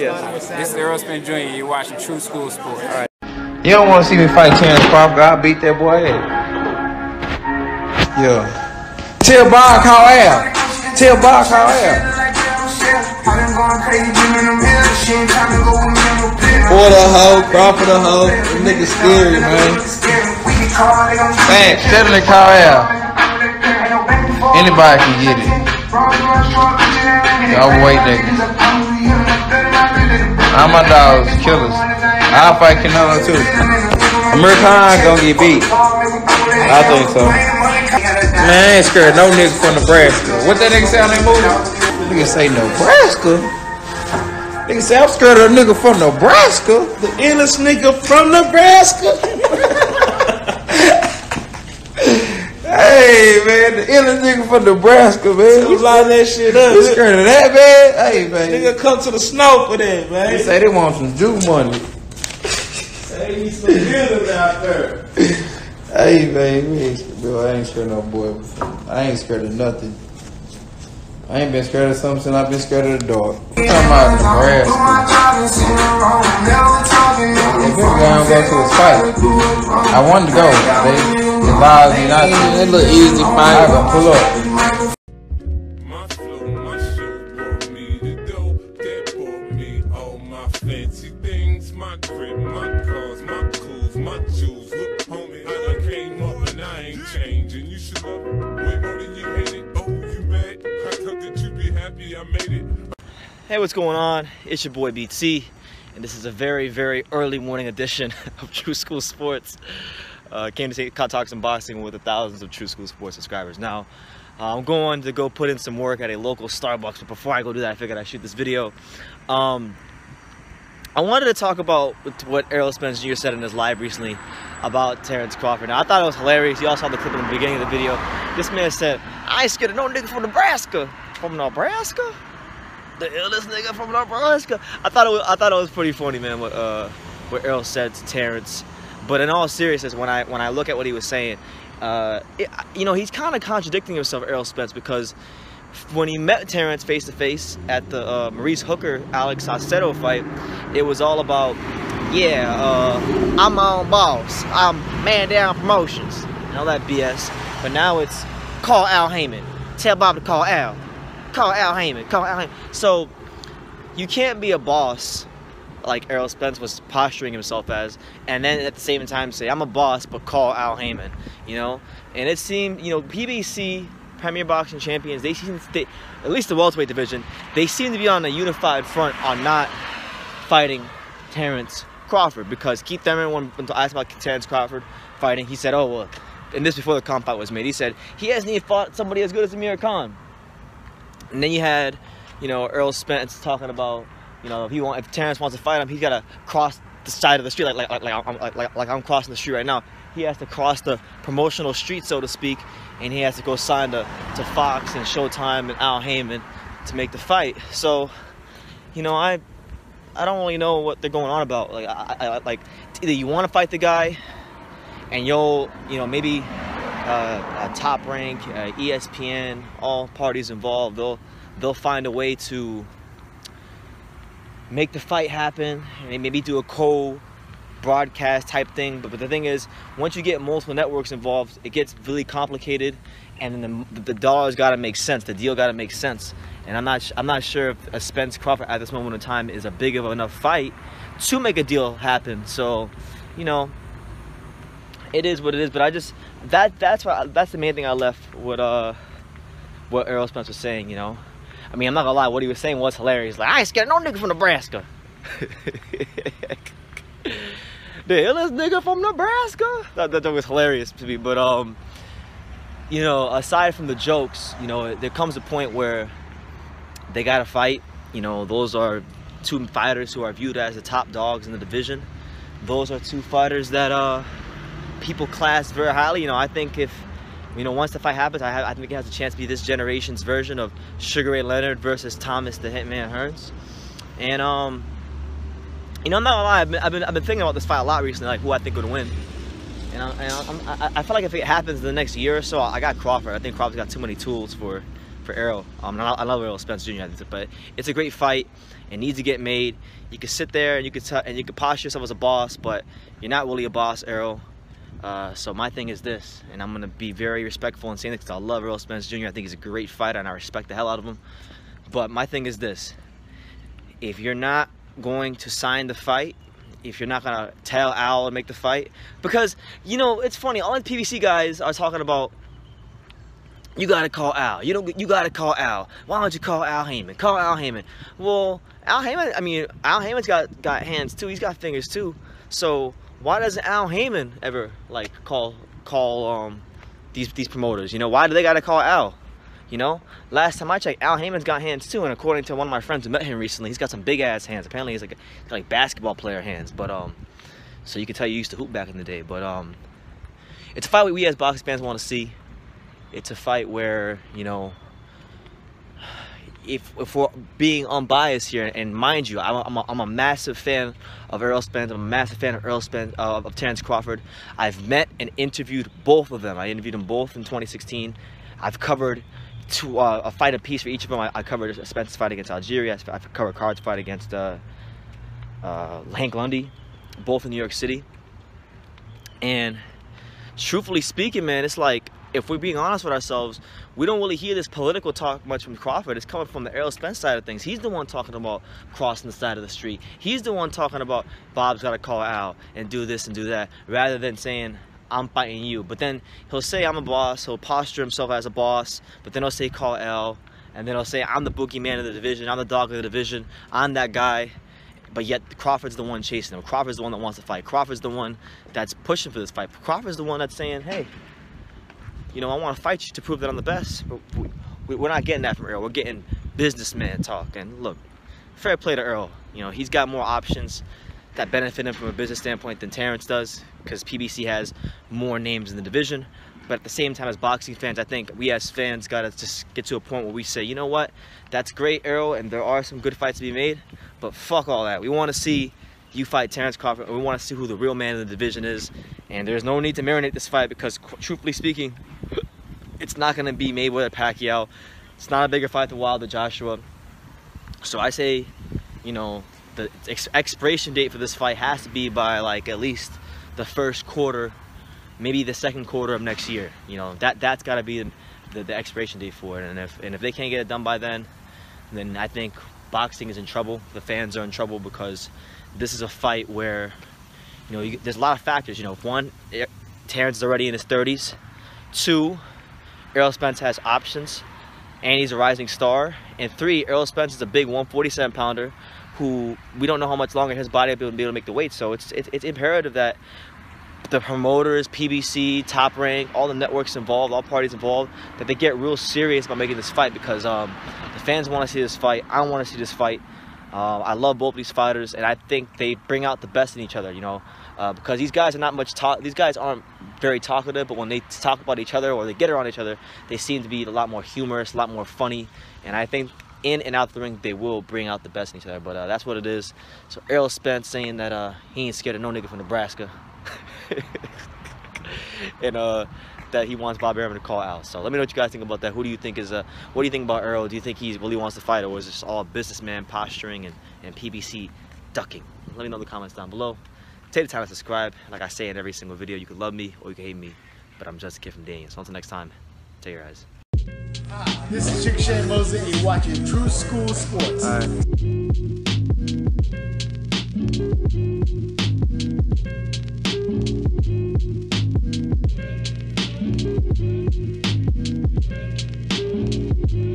Yes. This is Errol Spence Jr. You're watching True School Sports. All right. You don't want to see me fight Terrence Crawford. I'll beat that boy ass. Yeah. Tell Bob call Al. Tell Bob call Al. Boy the hoe, Crawford the hoe. Them niggas scary, man. Thanks. Steadily call Al. Anybody can get it. Y'all wait, niggas. All my dogs, killers. I'll fight Canelo too. American gonna get beat. I think so. Man, I ain't scared of no nigga from Nebraska. What that nigga say on that movie? Nigga say Nebraska. Nigga say I'm scared of a nigga from Nebraska. The illest nigga from Nebraska. Hey man, the illest nigga from Nebraska, man. You line that shit up. You scared of that, man? Hey man. Nigga come to the snow for that, man. They say they want some Jew money. Hey, he's some dealers out there. Hey man, I ain't scared of no boy. I ain't scared of nothing. I ain't been scared of something since I've been scared of the dog. I'm talking about Nebraska. If this guy don't go to his fight, I wanted to go. They advised me not to. That little easy fight. I gotta pull up. My flow, my show brought me the dough. That brought me all my fancy things. My crib, my cars, my clothes, my jewels. Look, homie, I came up and I ain't changing. You should love it way more than you hate it. Oh, you mad? I thought that you'd be happy I made it. Hey, what's going on? It's your boy BT, and this is a very, very early morning edition of True School Sports. Came to say talk some boxing with the thousands of True School Sports subscribers. Now, I'm going to go put in some work at a local Starbucks, but before I go do that, I figured I'd shoot this video. I wanted to talk about what Errol Spence Jr. said in his live recently about Terrence Crawford. Now, I thought it was hilarious. You all saw the clip in the beginning of the video. This man said, I ain't scared of no nigga from Nebraska. From Nebraska? The illest nigga from Nebraska. I thought it was pretty funny, man, what Errol said to Terrence. But in all seriousness, when I look at what he was saying, you know, he's kind of contradicting himself, Errol Spence, because when he met Terrence face to face at the Maurice Hooker Alex Saucedo fight, it was all about, yeah, I'm my own boss, I'm man down promotions, and all that BS. But now it's call Al Heyman, tell Bob to call Al. Call Al Heyman, call Al Heyman. So you can't be a boss like Errol Spence was posturing himself as, and then at the same time say, I'm a boss, but call Al Heyman, you know? And it seemed, you know, PBC, Premier Boxing Champions, they seem to, at least the welterweight division, they seem to be on a unified front on not fighting Terrence Crawford, because Keith Thurman, when asked about Terrence Crawford fighting, he said, oh, well, and this before the comp fight was made, he said, he hasn't even fought somebody as good as Amir Khan. And then you had, you know, Errol Spence talking about, you know, if Terrence wants to fight him, he's got to cross the side of the street, like I'm crossing the street right now. He has to cross the promotional street, so to speak, and he has to go sign to Fox and Showtime and Al Heyman to make the fight. So, you know, I don't really know what they're going on about. Like, like either you want to fight the guy, and you'll, you know, maybe Top Rank, ESPN, all parties involved, they'll find a way to make the fight happen, and maybe do a co-broadcast type thing. But the thing is, once you get multiple networks involved, it gets really complicated, and then the dollars got to make sense. The deal got to make sense. And I'm not sure if a Spence Crawford at this moment in time is a big of enough fight to make a deal happen. So, you know, it is what it is. But I just that's the main thing I left with what Errol Spence was saying. You know, I mean, I'm not gonna lie, what he was saying was hilarious. Like, I ain't scared of no nigga from Nebraska. The illest nigga from Nebraska. That was hilarious to me. But you know, aside from the jokes, you know, there comes a point where they gotta fight. You know, those are two fighters who are viewed as the top dogs in the division. Those are two fighters that people class very highly. You know, I think if, you know, once the fight happens, I think it has a chance to be this generation's version of Sugar Ray Leonard versus Thomas the Hitman Hearns. And you know, I'm not gonna lie, I've been thinking about this fight a lot recently, like who I think would win. And I feel like if it happens in the next year or so, I got Crawford. I think Crawford's got too many tools for for Errol. I love Errol Spence Jr., but it's a great fight. It needs to get made. You can sit there and you can posture yourself as a boss, but you're not really a boss, Errol. So my thing is this, and I'm gonna be very respectful in saying this because I love Errol Spence Jr. I think he's a great fighter and I respect the hell out of him. But my thing is this: if you're not going to sign the fight, if you're not gonna tell Al to make the fight, because you know it's funny, all the PBC guys are talking about, you gotta call Al. You gotta call Al. Why don't you call Al Heyman? Call Al Heyman. Well, Al Heyman's got hands too. He's got fingers too. So why doesn't Al Heyman ever like call these promoters? You know, why do they gotta call Al? You know, last time I checked, Al Heyman's got hands too, and according to one of my friends who met him recently, he's got some big ass hands. Apparently, he's like basketball player hands. But so you can tell you used to hoop back in the day. But it's a fight we as boxing fans want to see. It's a fight where, you know, if we're being unbiased here, and mind you, I'm a massive fan of Errol Spence. I'm a massive fan of Errol Spence, of Terrence Crawford. I've met and interviewed both of them. I interviewed them both in 2016. I've covered a fight apiece for each of them. I covered Spence's fight against Algeria. I've covered Card's fight against Hank Lundy, both in New York City. And truthfully speaking, man, it's like, if we're being honest with ourselves, we don't really hear this political talk much from Crawford. It's coming from the Errol Spence side of things. He's the one talking about crossing the side of the street. He's the one talking about Bob's got to call out and do this and do that, rather than saying, I'm fighting you. But then he'll say, I'm a boss. He'll posture himself as a boss, but then he'll say, call L. And then he'll say, I'm the boogeyman of the division. I'm the dog of the division. I'm that guy. But yet Crawford's the one chasing him. Crawford's the one that wants to fight. Crawford's the one that's pushing for this fight. Crawford's the one that's saying, hey, you know, I want to fight you to prove that I'm the best. But we're not getting that from Errol. We're getting businessman talk. And look, fair play to Errol. You know, he's got more options that benefit him from a business standpoint than Terrence does, because PBC has more names in the division. But at the same time, as boxing fans, I think we as fans got to just get to a point where we say, you know what, that's great, Errol, and there are some good fights to be made, but fuck all that. We want to see you fight Terrence Crawford, and we want to see who the real man in the division is. And there's no need to marinate this fight, because truthfully speaking, it's not going to be Mayweather Pacquiao. It's not a bigger fight than Wilder Joshua. So I say, you know, the expiration date for this fight has to be by like at least the first quarter, maybe the second quarter of next year. You know, that's got to be the expiration date for it. And if they can't get it done by then I think boxing is in trouble. The fans are in trouble, because this is a fight where, you know, there's a lot of factors. You know, one, Terrence is already in his 30s. Two, Errol Spence has options, and he's a rising star. And three, Errol Spence is a big 147-pounder who we don't know how much longer his body will be able to make the weight. So it's imperative that the promoters, PBC, Top Rank, all the networks involved, all parties involved, that they get real serious about making this fight, because the fans want to see this fight. I want to see this fight. I love both these fighters, and I think they bring out the best in each other, you know, because these guys are not much these guys aren't very talkative, but when they talk about each other or they get around each other, they seem to be a lot more humorous, a lot more funny, and I think in and out the ring, they will bring out the best in each other. But that's what it is. So Errol Spence saying that he ain't scared of no nigga from Nebraska. And that he wants Bob Arum to call out. So let me know what you guys think about that. Who do you think is what do you think about Errol? Do you think he really wants to fight, or is this all businessman posturing and PBC ducking? Let me know in the comments down below. Take the time to subscribe. Like I say in every single video, you can love me or you can hate me, but I'm just a kid from Daniel. So until next time, take your eyes. This is Chick Shane Mosley, and you're watching True School Sports. All right.